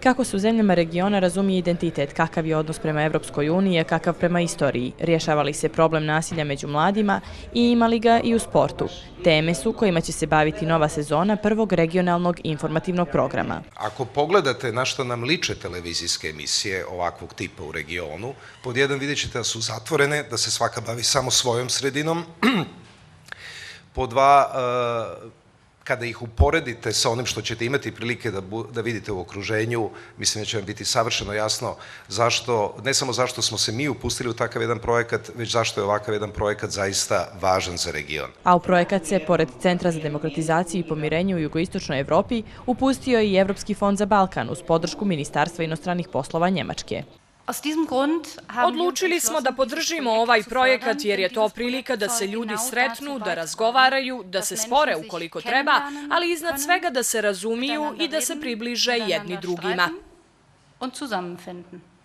Kako se u zemljama regiona razumije identitet, kakav je odnos prema Evropskoj uniji, a kakav prema istoriji, rješava li se problem nasilja među mladima i ima li ga i u sportu. Teme su kojima će se baviti nova sezona prvog regionalnog informativnog programa. Ako pogledate na što nam liče televizijske emisije ovakvog tipa u regionu, pod jedan vidjet ćete da su zatvorene, da se svaka bavi samo svojom sredinom, pod dva, kada ih uporedite sa onim što ćete imati prilike da vidite u okruženju, mislim da će vam biti savršeno jasno zašto, ne samo zašto smo se mi upustili u takav jedan projekat, već zašto je ovakav jedan projekat zaista važan za region. A u projekat se, pored Centra za demokratizaciju i pomirenje u jugoistočnoj Evropi, upustio i Evropski fond za Balkan uz podršku Ministarstva inostranih poslova Njemačke. Odlučili smo da podržimo ovaj projekat jer je to prilika da se ljudi sretnu, da razgovaraju, da se spore ukoliko treba, ali iznad svega da se razumiju i da se približe jedni drugima.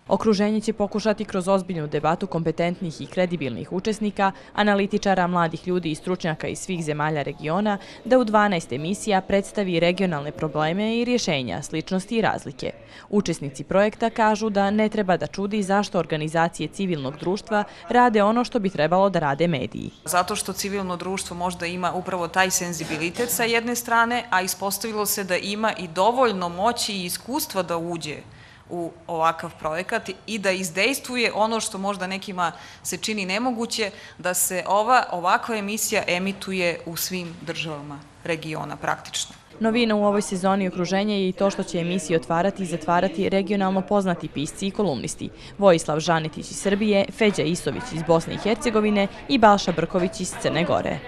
Okruženje će pokušati kroz ozbiljnu debatu kompetentnih i kredibilnih učesnika, analitičara, mladih ljudi i stručnjaka iz svih zemalja regiona da u 12 emisija predstavi regionalne probleme i rješenja, sličnosti i razlike. Učesnici projekta kažu da ne treba da čudi zašto organizacije civilnog društva rade ono što bi trebalo da rade mediji. Zato što civilno društvo možda ima upravo taj senzibilitet sa jedne strane, a ispostavilo se da ima i dovoljno moći i iskustva da uđe u ovakav projekat i da izdejstvuje ono što možda nekima se čini nemoguće, da se ovakva emisija emituje u svim državama regiona praktično. Novina u ovoj sezoni okruženja je i to što će emisije otvarati i zatvarati regionalno poznati pisci i kolumnisti. Vojislav Žanetić iz Srbije, Feđa Isović iz Bosne i Hercegovine i Balša Brković iz Crne Gore.